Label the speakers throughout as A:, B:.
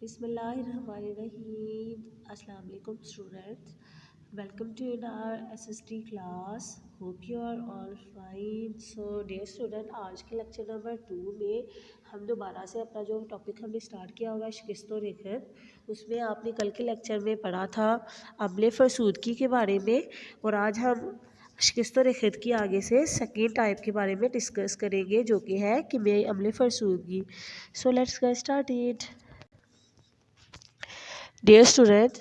A: بسم اللہ الرحمن الرحیم. السلام علیکم students. Welcome to our SST class. Hope you are all fine. So dear student, آج کے لیکچر نمبر 2 میں ہم دوبارہ سے اپنا جو ٹاپک ہم نے اسٹارٹ کیا ہوا ہے شکست و رخت, اس میں آپ نے کل کے لیکچر میں پڑھا تھا عمل فرسودگی کے بارے میں, اور آج ہم شکست و رخت کی آگے سے سیکنڈ ٹائپ کے بارے میں ڈسکس کریں گے, جو کہ ہے کیمیائی عمل فرسودگی. So let's get started. Dear student,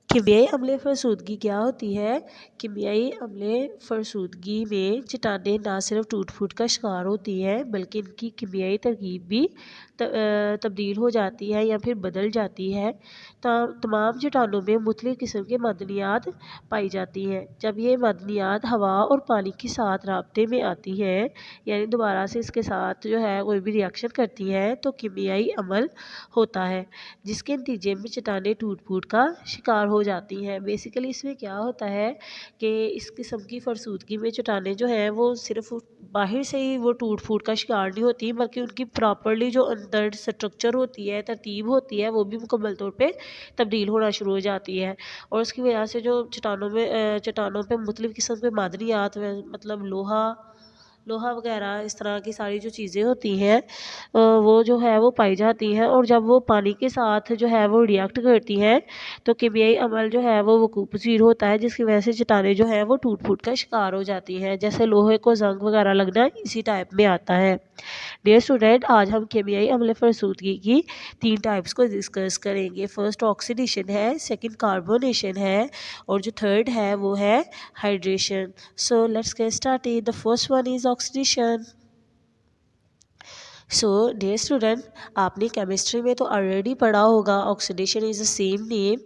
A: کیمیائی عمل فرسودگی کیا ہوتی ہے؟ کیمیائی عمل فرسودگی میں چٹانیں نہ صرف ٹوٹ پھوٹ کا شکار ہوتی ہیں بلکہ ان کی کیمیائی ترکیب بھی تبدیل ہو جاتی ہے یا پھر بدل جاتی ہے. تمام چٹانوں میں مختلف قسم کے معدنیات پائی جاتی ہیں. جب یہ معدنیات ہوا اور پانی کے ساتھ رابطے میں آتی ہیں, یعنی دوبارہ سے اس کے ساتھ جو ہے کوئی بھی ریاکشن کرتی ہیں, تو کیمیائی عمل ہوتا ہے جس کے نتیجے میں چٹانیں ٹوٹ پھوٹ کا شکار ہو جاتی ہیں. بیسیکلی اس میں کیا ہوتا ہے کہ اس قسم کی فرسودگی میں چٹانیں جو ہیں وہ صرف باہر سے ہی وہ ٹوٹ پھوٹ کا شکار نہیں ہوتی, بلکہ ان کی پراپرلی جو اندر سٹرکچر ہوتی ہے, ترتیب ہوتی ہے, وہ بھی مکمل طور پہ تبدیل ہونا شروع ہو جاتی ہے. اور اس کی وجہ سے جو چٹانوں پہ مختلف قسم کے معدنیات, مطلب لوہا وغیرہ, اس طرح کی ساری جو چیزیں ہوتی ہیں وہ جو ہے وہ پائی جاتی ہیں, اور جب وہ پانی کے ساتھ جو ہے وہ ریئیکٹ کرتی ہیں تو کیمیائی عمل جو ہے وہ وقوع پذیر ہوتا ہے, جس کی وجہ سے چٹانیں جو ہے وہ ٹوٹ پھوٹ کا شکار ہو جاتی ہیں. جیسے لوہے کو زنگ وغیرہ لگنا اسی ٹائپ میں آتا ہے. ڈیئر اسٹوڈنٹ, آج ہم کیمیائی عمل فرسودگی کی 3 ٹائپس کو ڈسکس کریں گے. فرسٹ آکسیڈیشن ہے, سیکنڈ کاربونیشن ہے, اور جو تھرڈ ہے وہ ہے hydration. So let's get started. The first one is oxidation. So dear student, آپ نے کیمسٹری میں تو آلریڈی پڑھا ہوگا oxidation is the same name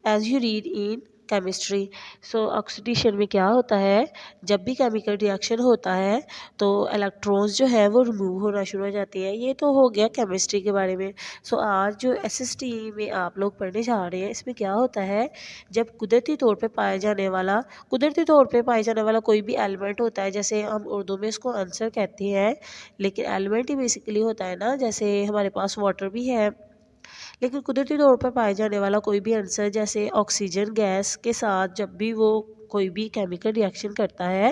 A: as you read in chemistry. So oxidation میں کیا ہوتا ہے, جب بھی کیمیکل ریئیکشن ہوتا ہے تو الیکٹرونز جو ہے وہ ریموو ہونا شروع ہو جاتی ہیں. یہ تو ہو گیا کیمسٹری کے بارے میں. سو آج جو SST میں آپ لوگ پڑھنے جا رہے ہیں, اس میں کیا ہوتا ہے, جب قدرتی طور پہ پائے جانے والا کوئی بھی ایلیمنٹ ہوتا ہے, جیسے ہم اردو میں اس کو عنصر کہتے ہیں, لیکن ایلیمنٹ ہی بیسیکلی ہوتا ہے نا. جیسے ہمارے پاس واٹر بھی ہے, لیکن قدرتی طور پر پائے جانے والا کوئی بھی عنصر, جیسے آکسیجن گیس کے ساتھ جب بھی وہ کوئی بھی کیمیکل ریئیکشن کرتا ہے,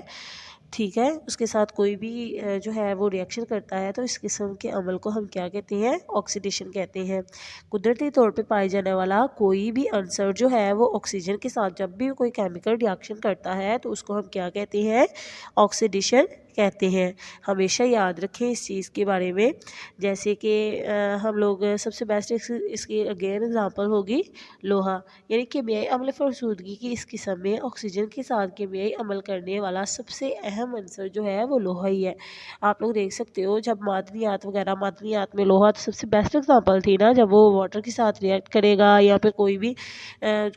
A: ٹھیک ہے, اس کے ساتھ کوئی بھی جو ہے وہ ریئیکشن کرتا ہے, تو اس قسم کے عمل کو ہم کیا کہتے ہیں, آکسیڈیشن کہتے ہیں. قدرتی طور پہ پائے جانے والا کوئی بھی عنصر جو ہے وہ آکسیجن کے ساتھ جب بھی کوئی کیمیکل ریئیکشن کرتا ہے تو اس کو ہم کیا کہتے ہیں, آکسیڈیشن کہتے ہیں. ہمیشہ یاد رکھیں اس چیز کے بارے میں. جیسے کہ ہم لوگ سب سے بیسٹ اس کی اگین اگزامپل ہوگی لوہا, یعنی کیمیائی عمل فرسودگی کی اس قسم میں آکسیجن کے ساتھ کیمیائی عمل کرنے والا سب سے اہم عنصر جو ہے وہ لوہا ہی ہے. آپ لوگ دیکھ سکتے ہو جب معدنیات میں لوہا تو سب سے بیسٹ اگزامپل تھی نا, جب وہ واٹر کے ساتھ ریئیکٹ کرے گا یا پھر کوئی بھی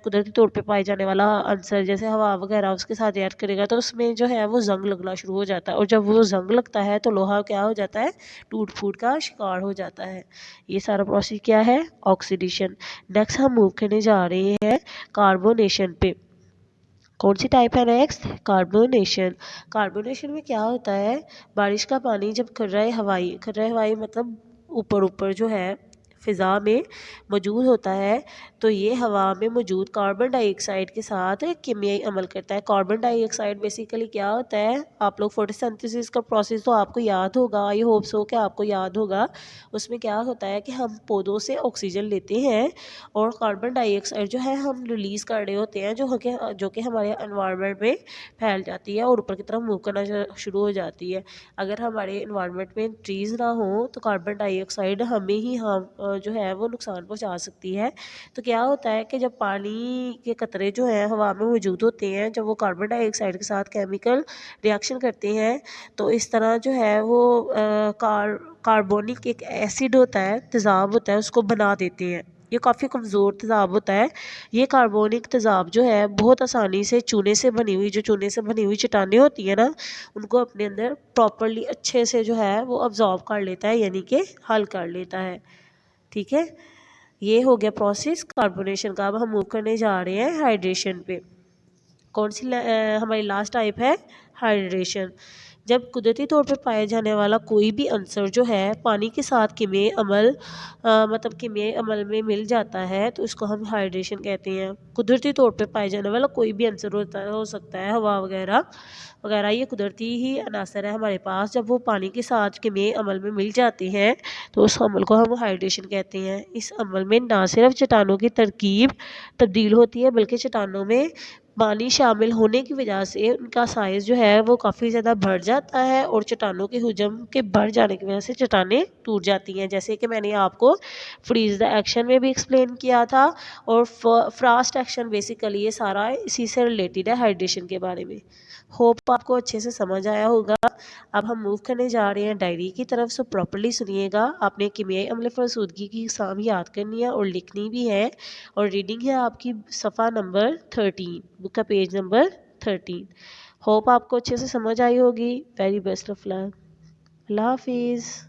A: قدرتی طور پہ پائے جانے والا عنصر جیسے ہوا وغیرہ اس کے ساتھ ریئیکٹ کرے گا, تو اس میں جو ہے وہ زنگ لگنا شروع ہو جاتا ہے, اور جب وہ زنگ لگتا ہے تو لوہا کیا ہو جاتا ہے, ٹوٹ پھوٹ کا شکار ہو جاتا ہے. یہ سارا پروسیس کیا ہے, آکسیڈیشن. نیکسٹ ہم موو کرنے جا رہے ہیں کاربونیشن پہ. کون سی ٹائپ ہے نیکسٹ, کاربونیشن. کاربونیشن میں کیا ہوتا ہے, بارش کا پانی جب خرۂ ہوائی مطلب اوپر جو ہے فضا میں موجود ہوتا ہے, تو یہ ہوا میں موجود کاربن ڈائی آکسائڈ کے ساتھ کیمیائی عمل کرتا ہے. کاربن ڈائی آکسائڈ بیسیکلی کیا ہوتا ہے, آپ لوگ فوٹوسنتھسس کا پروسیس تو آپ کو یاد ہوگا, آئی ہوپ سو کہ آپ کو یاد ہوگا. اس میں کیا ہوتا ہے کہ ہم پودوں سے آکسیجن لیتے ہیں, اور کاربن ڈائی آکسائڈ جو ہے ہم ریلیز کر رہے ہوتے ہیں, جو کہ ہمارے انوائرمنٹ میں پھیل جاتی ہے اور اوپر کی طرف موو کرنا شروع ہو جاتی ہے. اگر ہمارے انوائرمنٹ میں ٹریز نہ ہوں تو کاربن ڈائی آکسائڈ ہمیں ہی جو ہے وہ نقصان پہنچا سکتی ہے. تو کیا ہوتا ہے کہ جب پانی کے قطرے جو ہیں ہوا میں موجود ہوتے ہیں, جب وہ کاربن ڈائی آکسائڈ کے ساتھ کیمیکل ریئیکشن کرتے ہیں, تو اس طرح جو ہے وہ کاربونک ایک ایسڈ ہوتا ہے, تیزاب ہوتا ہے, اس کو بنا دیتے ہیں. یہ کافی کمزور تیزاب ہوتا ہے. یہ کاربونک تیزاب جو ہے بہت آسانی سے چونے سے بنی ہوئی چٹانیں ہوتی ہیں نا, ان کو اپنے اندر پراپرلی اچھے سے جو ہے وہ ابزارب کر لیتا ہے, یعنی کہ حل کر لیتا ہے. ٹھیک ہے, یہ ہو گیا پروسیس کاربونیشن کا. اب ہم موو کرنے جا رہے ہیں ہائیڈریشن پہ. کون سی ہماری لاسٹ ٹائپ ہے, ہائیڈریشن. جب قدرتی طور پر پائے جانے والا کوئی بھی عنصر جو ہے پانی کے ساتھ کیمیائی عمل مطلب کیمیائی عمل میں مل جاتا ہے تو اس کو ہم ہائیڈریشن کہتے ہیں. قدرتی طور پہ پائے جانے والا کوئی بھی عنصر ہو سکتا ہے ہوا وغیرہ وغیرہ، یہ قدرتی ہی عناصر ہے ہمارے پاس. جب وہ پانی کے ساتھ کیمیائی عمل میں مل جاتے ہیں تو اس عمل کو ہم ہائیڈریشن کہتے ہیں. اس عمل میں نہ صرف چٹانوں کی ترکیب تبدیل ہوتی ہے بلکہ چٹانوں میں پانی شامل ہونے کی وجہ سے ان کا سائز جو ہے وہ کافی زیادہ بڑھ جاتا ہے اور چٹانوں کے حجم کے بڑھ جانے کی وجہ سے چٹانیں ٹوٹ جاتی ہیں، جیسے کہ میں نے آپ کو فریز دا ایکشن میں بھی ایکسپلین کیا تھا. اور فراسٹ ایکشن بیسیکلی یہ سارا اسی سے ریلیٹڈ ہے ہائیڈریشن کے بارے میں. ہوپ آپ کو اچھے سے سمجھ آیا ہوگا. اب ہم موو کرنے جا رہے ہیں ڈائری کی طرف، سے پراپرلی سنیے گا. آپ نے کیمیائی عمل فرسودگی کی اقسام یاد کرنی ہے اور لکھنی بھی ہے، اور ریڈنگ ہے آپ کی صفحہ نمبر 13، بک کا پیج نمبر 13. ہوپ آپ کو اچھے سے سمجھ آئی ہوگی. ویری بیسٹ آف لک. اللہ حافظ.